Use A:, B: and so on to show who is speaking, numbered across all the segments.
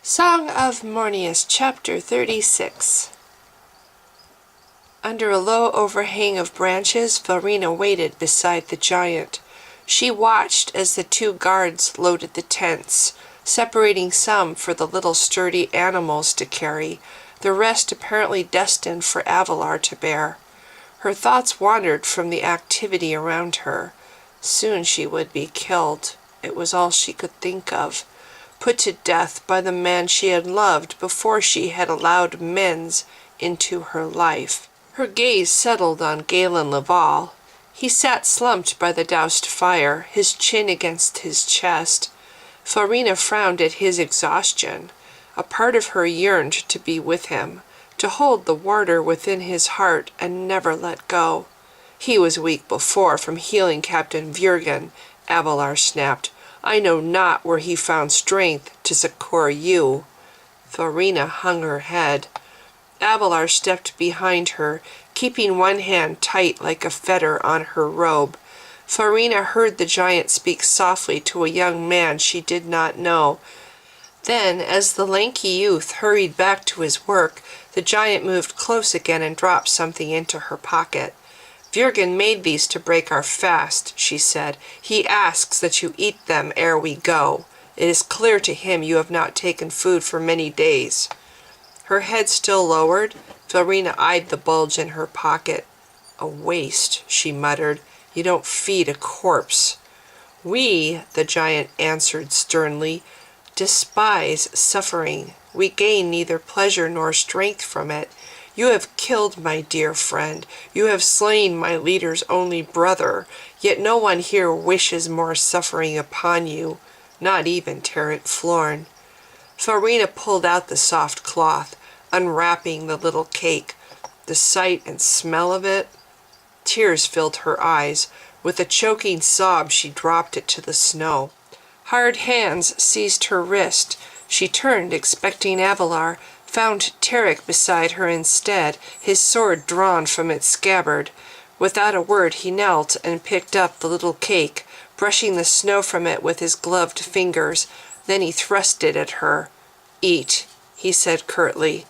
A: Song of Mornius, Chapter 36. Under a low overhang of branches, Verena waited beside the giant. She watched as the two guards loaded the tents, separating some for the little sturdy animals to carry, the rest apparently destined for Avalar to bear. Her thoughts wandered from the activity around her. Soon she would be killed. It was all she could think of. Put to death by the man she had loved before she had allowed men's into her life. Her gaze settled on Galen Laval. He sat slumped by the doused fire, his chin against his chest. Verena frowned at his exhaustion. A part of her yearned to be with him, to hold the warder within his heart and never let go. He was weak before from healing Captain Vurgen, Avalar snapped. I know not where he found strength to succor you. Verena hung her head. Avalar stepped behind her, keeping one hand tight like a fetter on her robe. Verena heard the giant speak softly to a young man she did not know. Then, as the lanky youth hurried back to his work, the giant moved close again and dropped something into her pocket. Vurgen made these to break our fast, she said. He asks that you eat them ere we go. It is clear to him you have not taken food for many days. Her head still lowered, Verena eyed the bulge in her pocket. A waste, she muttered. You don't feed a corpse. We, the giant answered sternly, despise suffering. We gain neither pleasure nor strength from it. You have killed my dear friend. You have slain my leader's only brother. Yet no one here wishes more suffering upon you, not even Tarek Florn. Verena pulled out the soft cloth, unwrapping the little cake. The sight and smell of it. Tears filled her eyes. With a choking sob, she dropped it to the snow. Hard hands seized her wrist. She turned, expecting Avalar, found Tarek beside her instead, his sword drawn from its scabbard. Without a word he knelt and picked up the little cake, brushing the snow from it with his gloved fingers. Then he thrust it at her. Eat, he said curtly.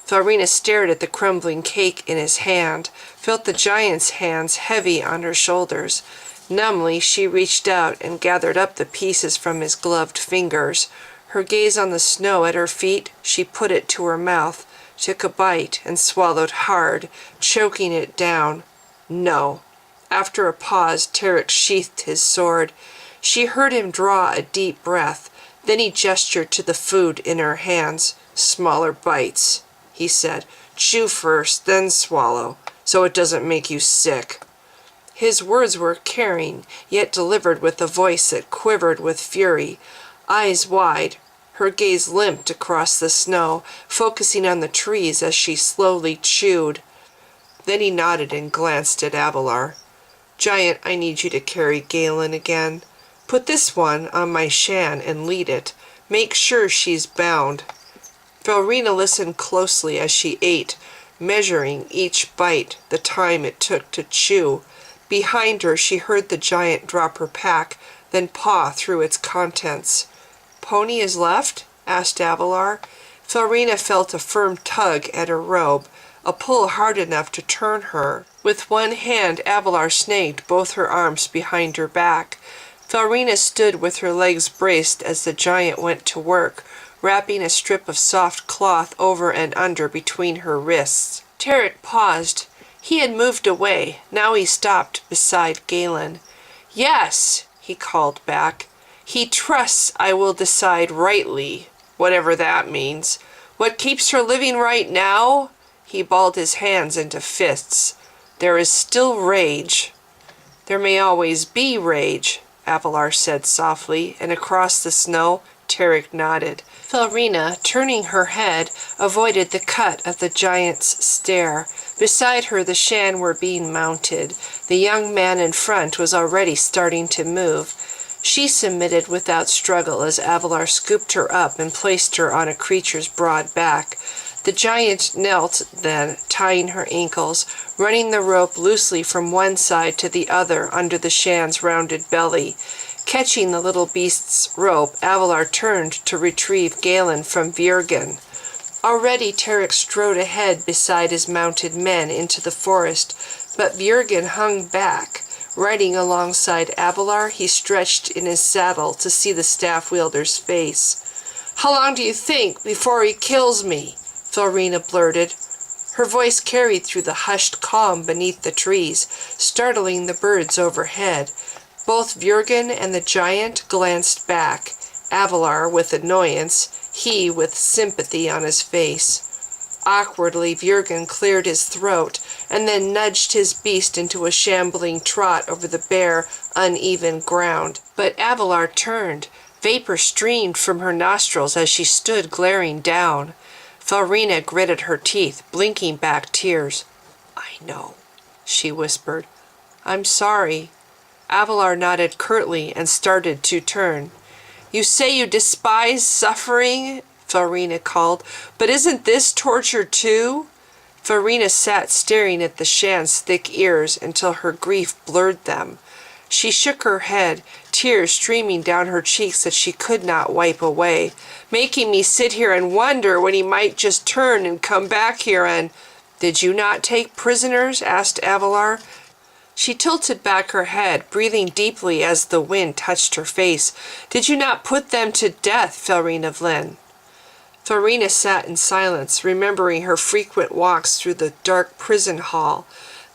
A: Verena stared at the crumbling cake in his hand, felt the giant's hands heavy on her shoulders. Numbly she reached out and gathered up the pieces from his gloved fingers. Her gaze on the snow at her feet, she put it to her mouth, took a bite, and swallowed hard, choking it down. No. After a pause, Tarek sheathed his sword. She heard him draw a deep breath. Then he gestured to the food in her hands. Smaller bites, he said. Chew first, then swallow, so it doesn't make you sick. His words were caring, yet delivered with a voice that quivered with fury. Eyes wide, her gaze limped across the snow, focusing on the trees as she slowly chewed. Then he nodded and glanced at Avalar. Giant, I need you to carry Galen again. Put this one on my Shan and lead it. Make sure she's bound. Verena listened closely as she ate, measuring each bite, the time it took to chew. Behind her she heard the giant drop her pack, then paw through its contents. Pony is left? Asked Avalar. Verena felt a firm tug at her robe, a pull hard enough to turn her. With one hand Avalar snagged both her arms behind her back. Verena stood with her legs braced as the giant went to work, wrapping a strip of soft cloth over and under between her wrists. Tarek paused. He had moved away. Now he stopped beside Galen. Yes, he called back. He trusts I will decide rightly, whatever that means. What keeps her living right now? He balled his hands into fists. There is still rage. There may always be rage, Avalar said softly, and across the snow, Tarek nodded. Verena, turning her head, avoided the cut of the giant's stare. Beside her the Shan were being mounted. The young man in front was already starting to move. She submitted without struggle as Avalar scooped her up and placed her on a creature's broad back. The giant knelt then, tying her ankles, running the rope loosely from one side to the other under the Shan's rounded belly. Catching the little beast's rope, Avalar turned to retrieve Galen from Virgen. Already Tarik strode ahead beside his mounted men into the forest, but Virgen hung back. Riding alongside Avalar, he stretched in his saddle to see the staff-wielder's face. "How long do you think before he kills me?" Farina blurted. Her voice carried through the hushed calm beneath the trees, startling the birds overhead. Both Virgen and the giant glanced back, Avalar with annoyance, he with sympathy on his face. Awkwardly, Virgen cleared his throat and then nudged his beast into a shambling trot over the bare, uneven ground. But Avalar turned. Vapor streamed from her nostrils as she stood glaring down. Farina gritted her teeth, blinking back tears. "I know," she whispered. "I'm sorry." Avalar nodded curtly and started to turn. "You say you despise suffering?" Farina called. "But isn't this torture too?" Farina sat staring at the Shan's thick ears until her grief blurred them. She shook her head, tears streaming down her cheeks that she could not wipe away. "Making me sit here and wonder when he might just turn and come back here and—" "Did you not take prisoners?" asked Avalar. She tilted back her head, breathing deeply as the wind touched her face. "Did you not put them to death, Farina Vlen?" Farina sat in silence, remembering her frequent walks through the dark prison hall,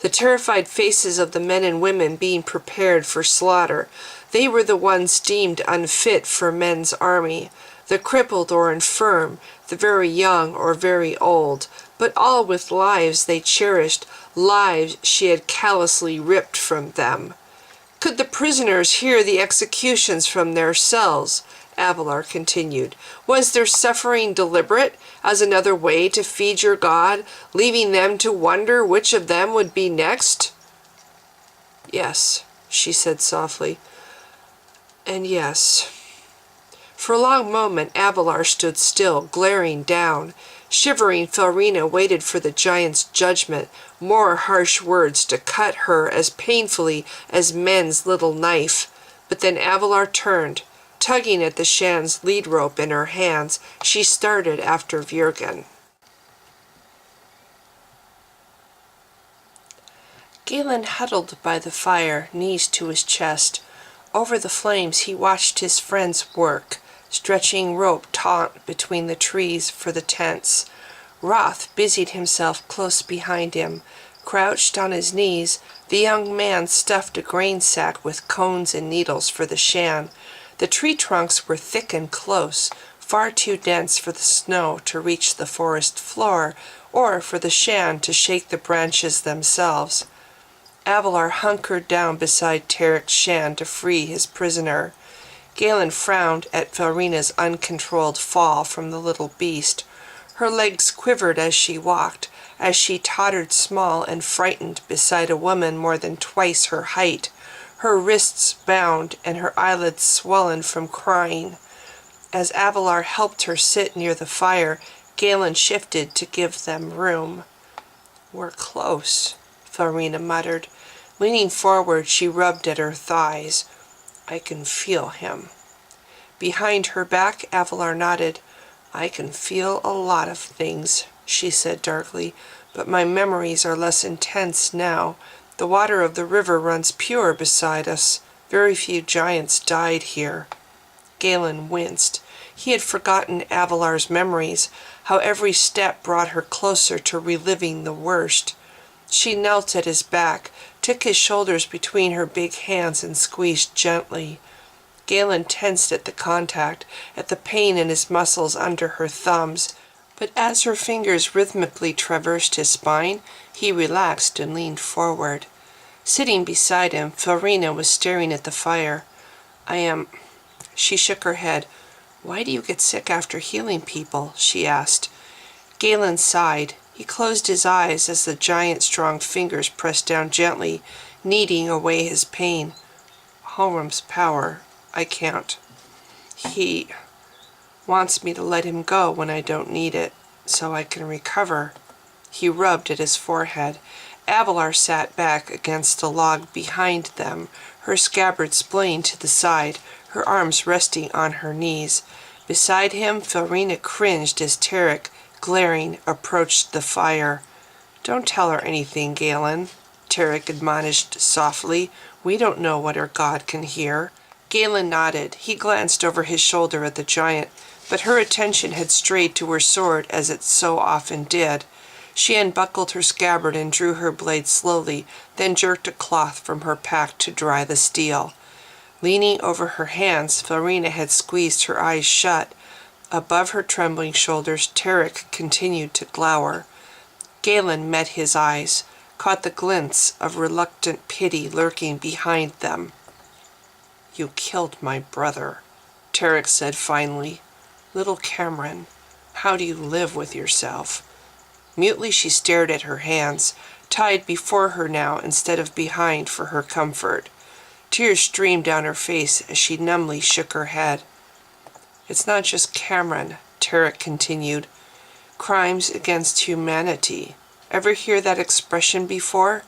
A: the terrified faces of the men and women being prepared for slaughter. They were the ones deemed unfit for men's army, the crippled or infirm, the very young or very old, but all with lives they cherished, lives she had callously ripped from them. "Could the prisoners hear the executions from their cells?" Avalar continued. "Was their suffering deliberate, as another way to feed your god, leaving them to wonder which of them would be next?" "Yes," she said softly. "And yes." For a long moment Avalar stood still, glaring down. Shivering, Farina waited for the giant's judgment, more harsh words to cut her as painfully as men's little knife. But then Avalar turned. Tugging at the Shan's lead rope in her hands, she started after Virgen. Galen huddled by the fire, knees to his chest. Over the flames he watched his friends work, stretching rope taut between the trees for the tents. Roth busied himself close behind him. Crouched on his knees, the young man stuffed a grain sack with cones and needles for the Shan. The tree trunks were thick and close, far too dense for the snow to reach the forest floor, or for the Shan to shake the branches themselves. Avalar hunkered down beside Tarik's Shan to free his prisoner. Galen frowned at Farina's uncontrolled fall from the little beast. Her legs quivered as she walked, as she tottered small and frightened beside a woman more than twice her height, her wrists bound and her eyelids swollen from crying. As Avalar helped her sit near the fire, Galen shifted to give them room. "We're close," Farina muttered. Leaning forward, she rubbed at her thighs. "I can feel him." Behind her back, Avalar nodded. "I can feel a lot of things," she said darkly, "but my memories are less intense now. The water of the river runs pure beside us. Very few giants died here." Galen winced. He had forgotten Avalar's memories, how every step brought her closer to reliving the worst. She knelt at his back, took his shoulders between her big hands and squeezed gently. Galen tensed at the contact, at the pain in his muscles under her thumbs, but as her fingers rhythmically traversed his spine, he relaxed and leaned forward. Sitting beside him, Farina was staring at the fire. She shook her head. "Why do you get sick after healing people?" she asked. Galen sighed. He closed his eyes as the giant's strong fingers pressed down gently, kneading away his pain. "Halram's power. I can't. He wants me to let him go when I don't need it, so I can recover." He rubbed at his forehead. Avalar sat back against a log behind them, her scabbard splaying to the side, her arms resting on her knees. Beside him, Filrina cringed as Tarek, glaring, approached the fire. "Don't tell her anything, Galen," Tarek admonished softly. "We don't know what her god can hear." Galen nodded. He glanced over his shoulder at the giant, but her attention had strayed to her sword as it so often did. She unbuckled her scabbard and drew her blade slowly, then jerked a cloth from her pack to dry the steel. Leaning over her hands, Filrina had squeezed her eyes shut. Above her trembling shoulders, Tarek continued to glower. Galen met his eyes, caught the glints of reluctant pity lurking behind them. "You killed my brother," Tarek said finally. "Little Cameron, how do you live with yourself?" Mutely she stared at her hands, tied before her now instead of behind for her comfort. Tears streamed down her face as she numbly shook her head. "It's not just Cameron," Tarek continued. "Crimes against humanity. Ever hear that expression before?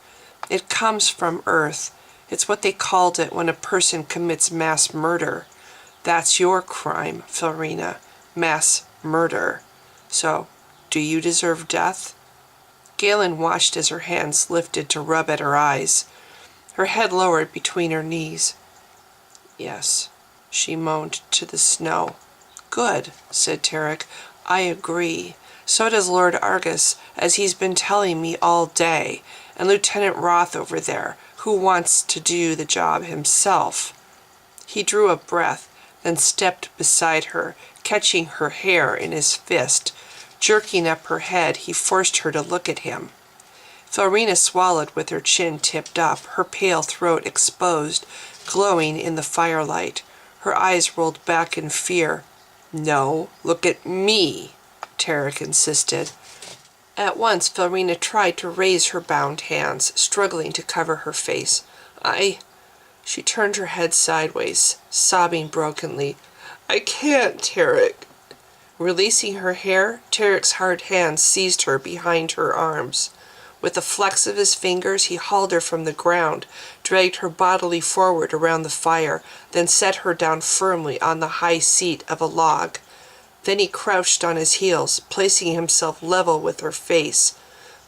A: It comes from Earth. It's what they called it when a person commits mass murder. That's your crime, Filrina. Mass murder. So, do you deserve death?" Galen watched as her hands lifted to rub at her eyes. Her head lowered between her knees. "Yes," she moaned to the snow. "Good," said Tarek. "I agree. So does Lord Argus, as he's been telling me all day, and Lieutenant Roth over there, who wants to do the job himself." He drew a breath, then stepped beside her, catching her hair in his fist. Jerking up her head, he forced her to look at him. Filrina swallowed with her chin tipped up, her pale throat exposed, glowing in the firelight. Her eyes rolled back in fear. "No, look at me," Tarek insisted. At once Filrina tried to raise her bound hands, struggling to cover her face. She turned her head sideways, sobbing brokenly. "I can't, Tarek." Releasing her hair, Tarek's hard hands seized her behind her arms. With a flex of his fingers, he hauled her from the ground, dragged her bodily forward around the fire, then set her down firmly on the high seat of a log. Then he crouched on his heels, placing himself level with her face.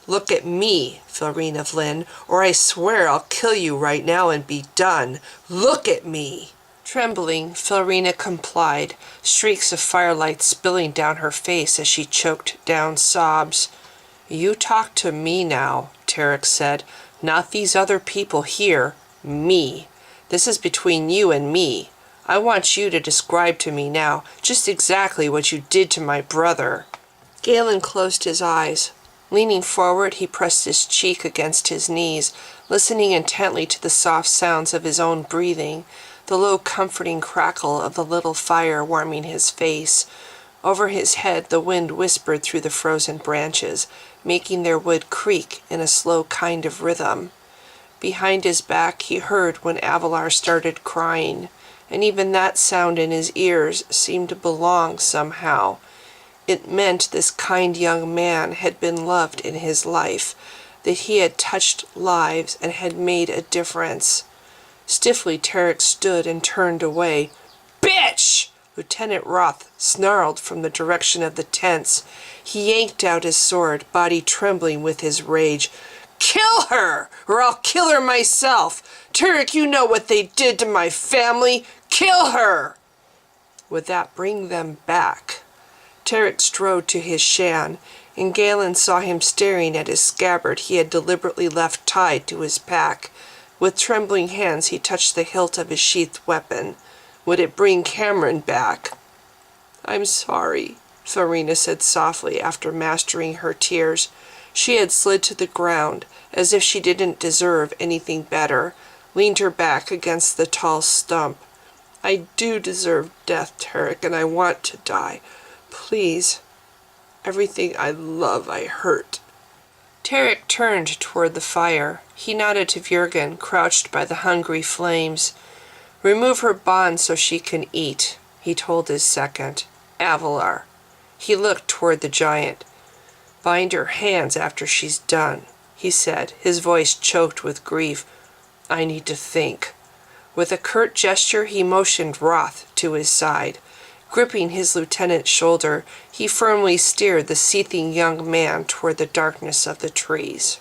A: "Look at me, Filrina Flynn, or I swear I'll kill you right now and be done. Look at me!" Trembling, Filrina complied, streaks of firelight spilling down her face as she choked down sobs. "You talk to me now," Tarek said. "Not these other people here. Me. This is between you and me. I want you to describe to me now just exactly what you did to my brother." Galen closed his eyes. Leaning forward, he pressed his cheek against his knees, listening intently to the soft sounds of his own breathing, the low comforting crackle of the little fire warming his face. Over his head the wind whispered through the frozen branches, making their wood creak in a slow kind of rhythm. Behind his back he heard when Avalar started crying, and even that sound in his ears seemed to belong somehow. It meant this kind young man had been loved in his life, that he had touched lives and had made a difference. Stiffly, Tarek stood and turned away. "Bitch!" Lieutenant Roth snarled from the direction of the tents. He yanked out his sword, body trembling with his rage. "Kill her, or I'll kill her myself! Tarek, you know what they did to my family! Kill her!" Would that bring them back? Tarek strode to his shan, and Galen saw him staring at his scabbard he had deliberately left tied to his pack. With trembling hands he touched the hilt of his sheathed weapon. Would it bring Cameron back? "I'm sorry," Filrina said softly after mastering her tears. She had slid to the ground, as if she didn't deserve anything better, leaned her back against the tall stump. "I do deserve death, Tarek, and I want to die. Please. Everything I love I hurt." Tarek turned toward the fire. He nodded to Vurgen, crouched by the hungry flames. "Remove her bond so she can eat," he told his second, Avalar. He looked toward the giant. "Bind her hands after she's done." he said, his voice choked with grief. "I need to think." With a curt gesture, he motioned Roth to his side. Gripping his lieutenant's shoulder, he firmly steered the seething young man toward the darkness of the trees.